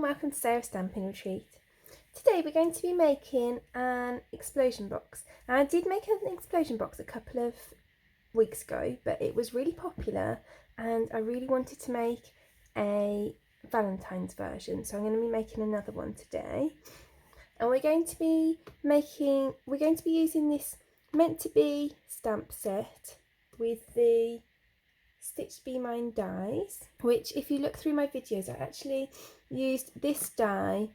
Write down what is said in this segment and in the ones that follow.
welcome to Sarah's Stamping Retreat. Today we're going to be making an explosion box. Now I did make an explosion box a couple of weeks ago, but it was really popular and I really wanted to make a Valentine's version, so I'm going to be making another one today. And we're going to be using this meant to be stamp set with the Stitch Be Mine dies, which if you look through my videos, I actually used this die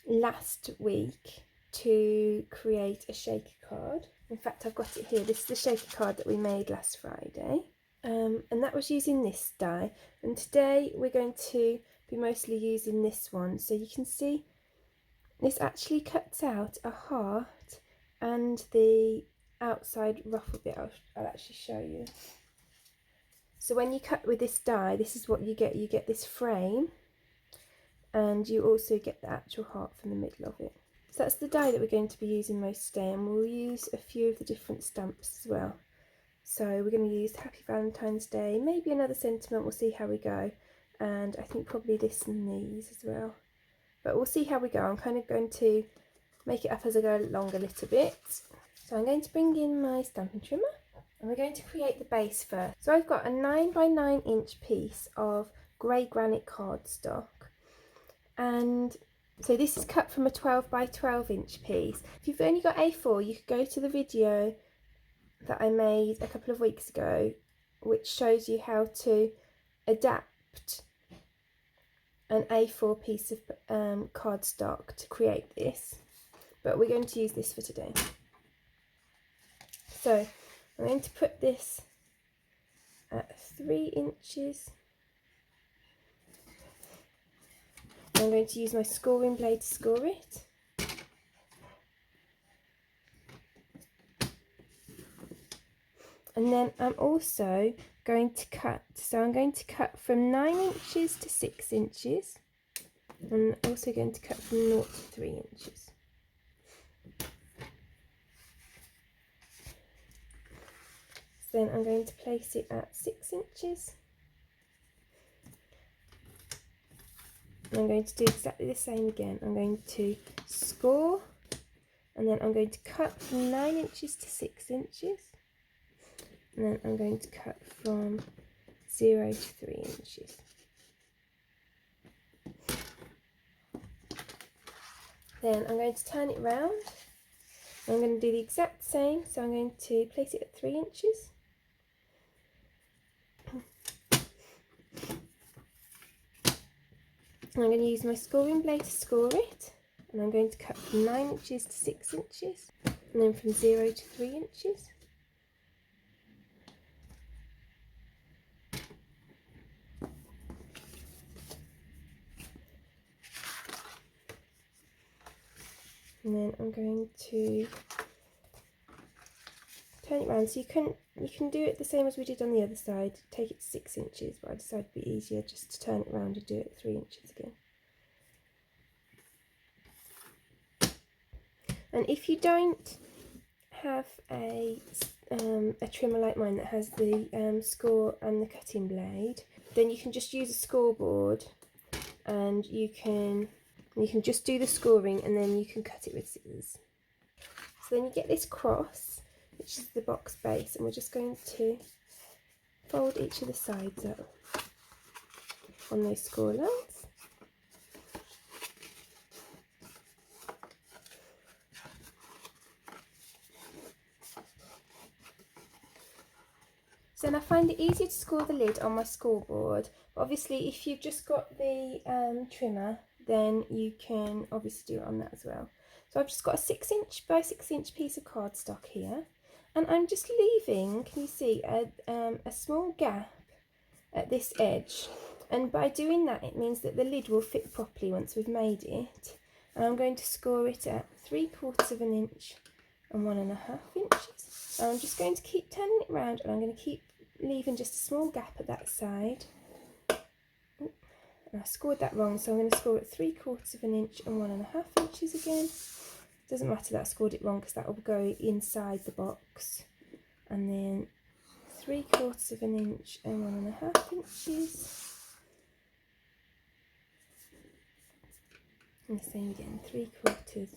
last week to create a shaker card. In fact, I've got it here. This is the shaker card that we made last Friday, and that was using this die. And today we're going to be mostly using this one. So you can see this actually cuts out a heart and the outside ruffle bit. I'll actually show you. So when you cut with this die, this is what you get. You get this frame and you also get the actual heart from the middle of it. So that's the die that we're going to be using most today, and we'll use a few of the different stamps as well. So we're going to use Happy Valentine's Day, maybe another sentiment, we'll see how we go, and I think probably this and these as well. But we'll see how we go. I'm kind of going to make it up as I go along a little bit. So I'm going to bring in my stamping trimmer. And we're going to create the base first. So I've got a 9 by 9 inch piece of grey granite cardstock, and so this is cut from a 12 by 12 inch piece. If you've only got A4, you could go to the video that I made a couple of weeks ago, which shows you how to adapt an A4 piece of cardstock to create this, but we're going to use this for today. So I'm going to put this at 3 inches. I'm going to use my scoring blade to score it. And then I'm also going to cut. So I'm going to cut from 9 inches to 6 inches. And I'm also going to cut from 0 to 3 inches. Then I'm going to place it at 6 inches. And I'm going to do exactly the same again. I'm going to score, and then I'm going to cut from 9 inches to 6 inches. And then I'm going to cut from 0 to 3 inches. Then I'm going to turn it round. I'm going to do the exact same, so I'm going to place it at 3 inches. And I'm going to use my scoring blade to score it, and I'm going to cut from 9 inches to 6 inches, and then from 0 to 3 inches. And then I'm going to turn it around. So you can do it the same as we did on the other side. Take it to 6 inches, but I decided it'd be easier just to turn it around and do it at 3 inches again. And if you don't have a trimmer like mine that has the score and the cutting blade, then you can just use a scoreboard, and you can just do the scoring, and then you can cut it with scissors. So then you get this cross, which is the box base, and we're just going to fold each of the sides up on those score lines. So then I find it easier to score the lid on my scoreboard, but obviously if you've just got the trimmer, then you can obviously do it on that as well. So I've just got a 6 inch by 6 inch piece of cardstock here, and I'm just leaving, can you see, a small gap at this edge, and by doing that it means that the lid will fit properly once we've made it. And I'm going to score it at 3/4 of an inch and 1.5 inches. And I'm just going to keep turning it around, and I'm going to keep leaving just a small gap at that side. And I scored that wrong, so I'm going to score it 3/4 of an inch and 1.5 inches again. Doesn't matter that I scored it wrong, because that will go inside the box. And then 3/4 of an inch and 1.5 inches. And the same again, 3/4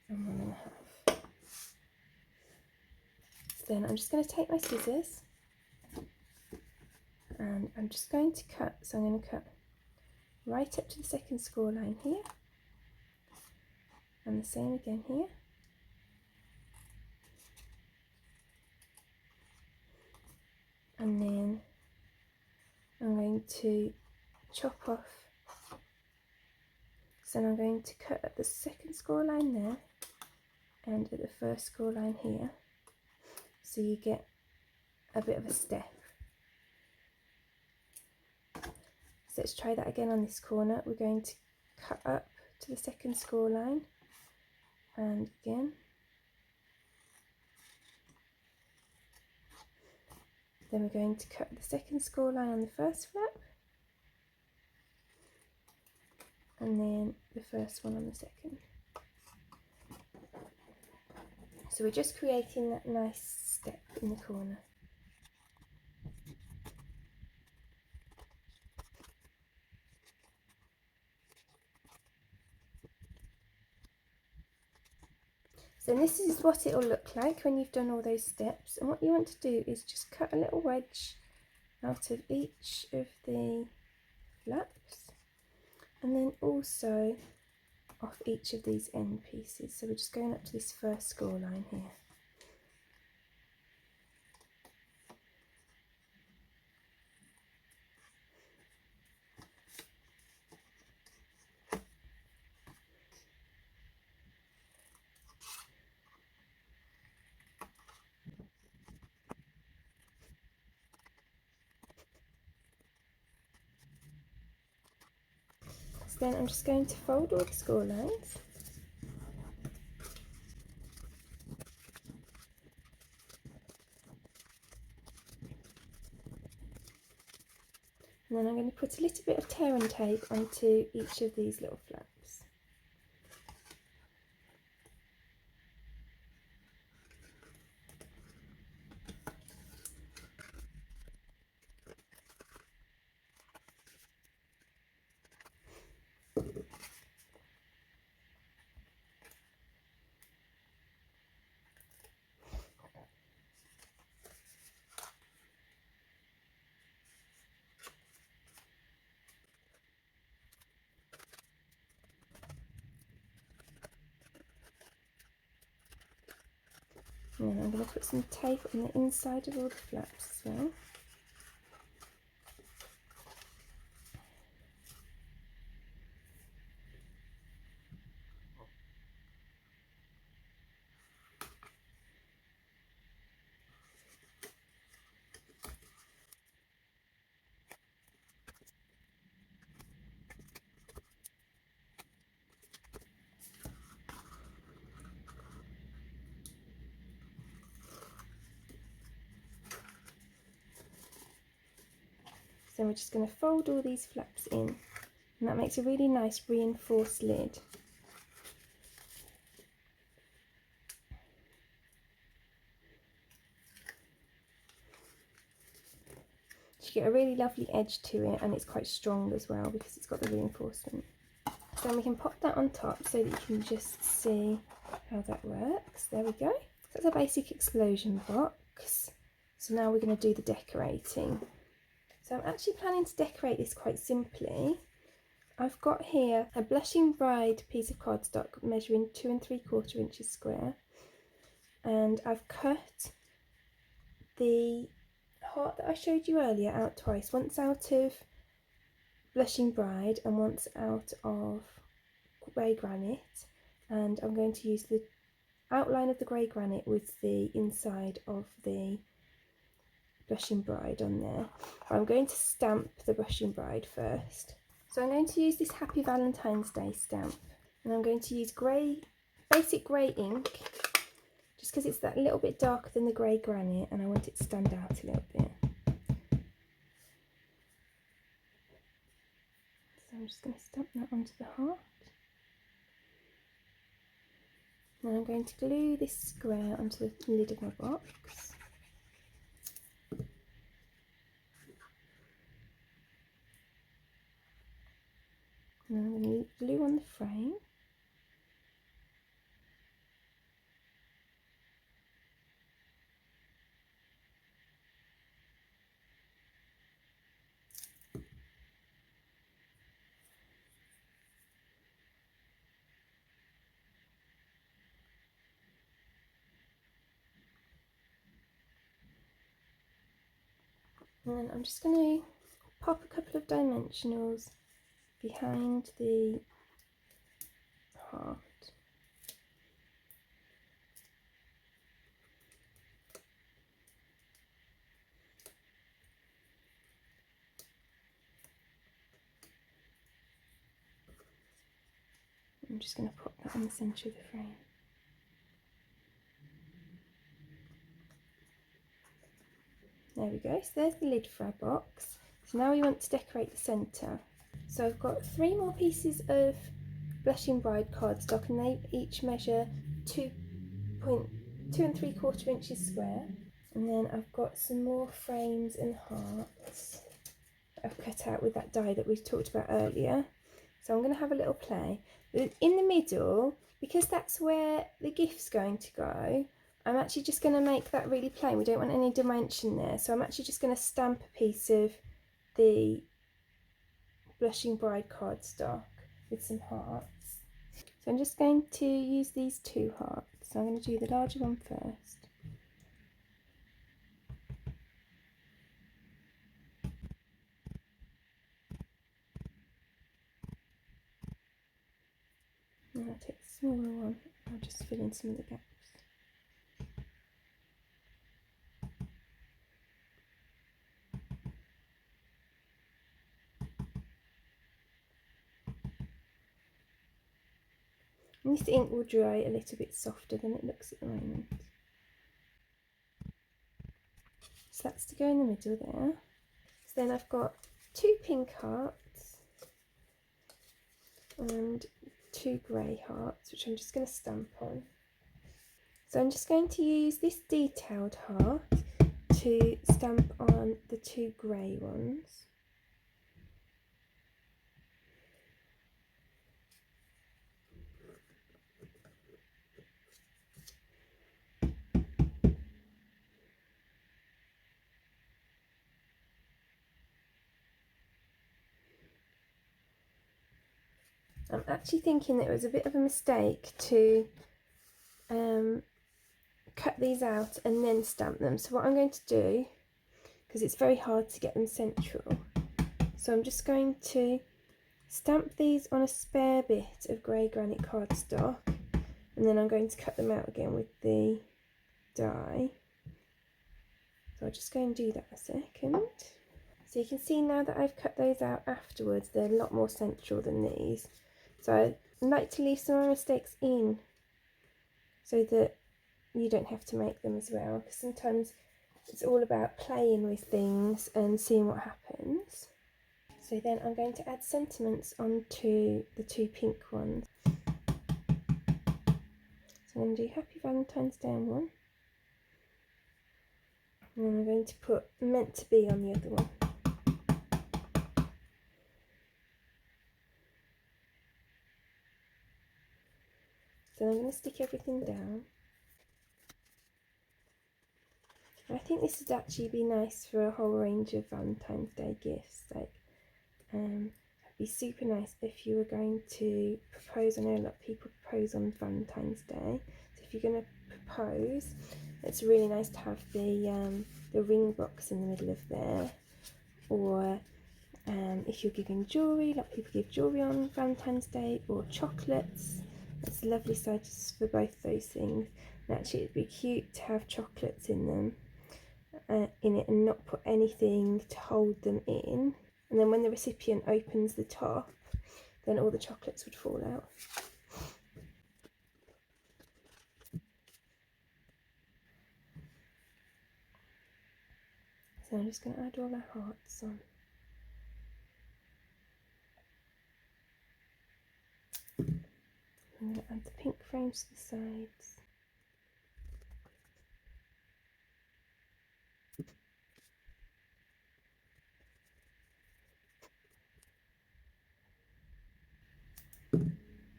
and 1.5. So then I'm just going to take my scissors and I'm just going to cut. So I'm going to cut right up to the second score line here, and the same again here. And then I'm going to chop off. So I'm going to cut at the second score line there and at the first score line here, so you get a bit of a step. So let's try that again on this corner. We're going to cut up to the second score line and again. Then we're going to cut the second score line on the first flap and then the first one on the second. So we're just creating that nice step in the corner. So this is what it will look like when you've done all those steps, and what you want to do is just cut a little wedge out of each of the flaps and then also off each of these end pieces. So we're just going up to this first score line here. So then I'm just going to fold all the score lines. And then I'm going to put a little bit of tear and tape onto each of these little flaps. And then I'm going to put some tape on the inside of all the flaps as well. So we're just going to fold all these flaps in, and that makes a really nice reinforced lid. You get a really lovely edge to it, and it's quite strong as well because it's got the reinforcement. So then we can pop that on top so that you can just see how that works. There we go. So that's a basic explosion box. So now we're going to do the decorating. So I'm actually planning to decorate this quite simply. I've got here a Blushing Bride piece of cardstock measuring 2 3/4 inches square, and I've cut the heart that I showed you earlier out twice, once out of Blushing Bride and once out of grey granite, and I'm going to use the outline of the grey granite with the inside of the Blushing Bride on there. I'm going to stamp the Blushing Bride first. So I'm going to use this Happy Valentine's Day stamp, and I'm going to use grey, basic grey ink, just because it's that little bit darker than the grey granite and I want it to stand out a little bit. So I'm just going to stamp that onto the heart. Now I'm going to glue this square onto the lid of my box. And I'm going to glue on the frame. And then I'm just going to pop a couple of dimensionals behind the heart. I'm just going to pop that in the centre of the frame. There we go, so there's the lid for our box. So now we want to decorate the centre. So I've got 3 more pieces of Blushing Bride cardstock, and they each measure 2 3/4 inches square. And then I've got some more frames and hearts I've cut out with that die that we talked about earlier. So I'm going to have a little play. In the middle, because that's where the gift's going to go, I'm actually just going to make that really plain. We don't want any dimension there. So I'm actually just going to stamp a piece of the Blushing Bride cardstock with some hearts. So I'm just going to use these 2 hearts. So I'm going to do the larger one first. And I'll take the smaller one. I'll just fill in some of the gaps. And this ink will dry a little bit softer than it looks at the moment. So that's to go in the middle there. So then I've got 2 pink hearts and 2 grey hearts, which I'm just going to stamp on. So I'm just going to use this detailed heart to stamp on the 2 grey ones. I'm actually thinking that it was a bit of a mistake to cut these out and then stamp them. So what I'm going to do, because it's very hard to get them central, so I'm just going to stamp these on a spare bit of grey granite cardstock, and then I'm going to cut them out again with the die. So I'll just go and do that a second. So you can see now that I've cut those out afterwards, they're a lot more central than these. So I like to leave some of my mistakes in so that you don't have to make them as well, because sometimes it's all about playing with things and seeing what happens. So then I'm going to add sentiments onto the 2 pink ones. So I'm going to do Happy Valentine's Day on one, and then I'm going to put Meant to Be on the other one. So I'm going to stick everything down. I think this would actually be nice for a whole range of Valentine's Day gifts. Like, it'd be super nice if you were going to propose. I know a lot of people propose on Valentine's Day. So if you're going to propose, it's really nice to have the ring box in the middle of there. Or if you're giving jewellery, a lot of people give jewellery on Valentine's Day, or chocolates. It's a lovely side for both those things. And actually it'd be cute to have chocolates in them. In it, and not put anything to hold them in, and then when the recipient opens the top, then all the chocolates would fall out. So I'm just going to add all our hearts on. I'm going to add the pink frames to the sides.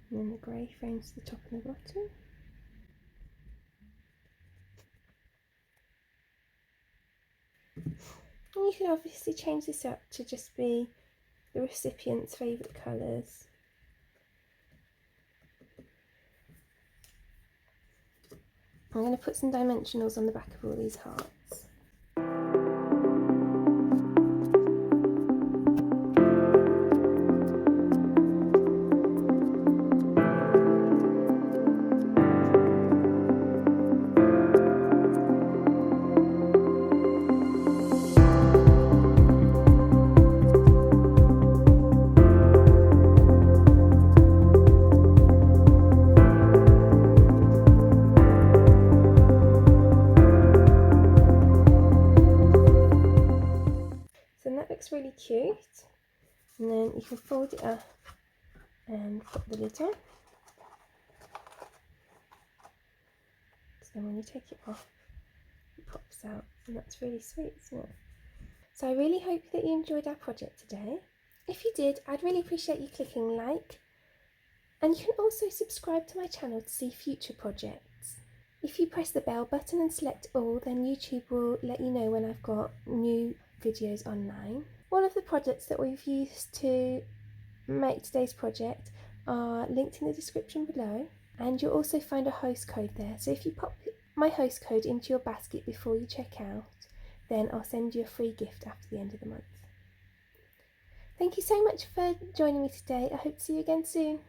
And then the grey frames to the top and the bottom. And you can obviously change this up to just be the recipient's favourite colours. I'm going to put some dimensionals on the back of all these hearts. looks really cute. And then you can fold it up and put the lid on. So then when you take it off, it pops out, and that's really sweet, isn't it? So I really hope that you enjoyed our project today. If you did, I'd really appreciate you clicking like, and you can also subscribe to my channel to see future projects. If you press the bell button and select all, then YouTube will let you know when I've got new videos online. All of the projects that we've used to make today's project are linked in the description below, and you'll also find a host code there. So if you pop my host code into your basket before you check out, then I'll send you a free gift after the end of the month. Thank you so much for joining me today. I hope to see you again soon.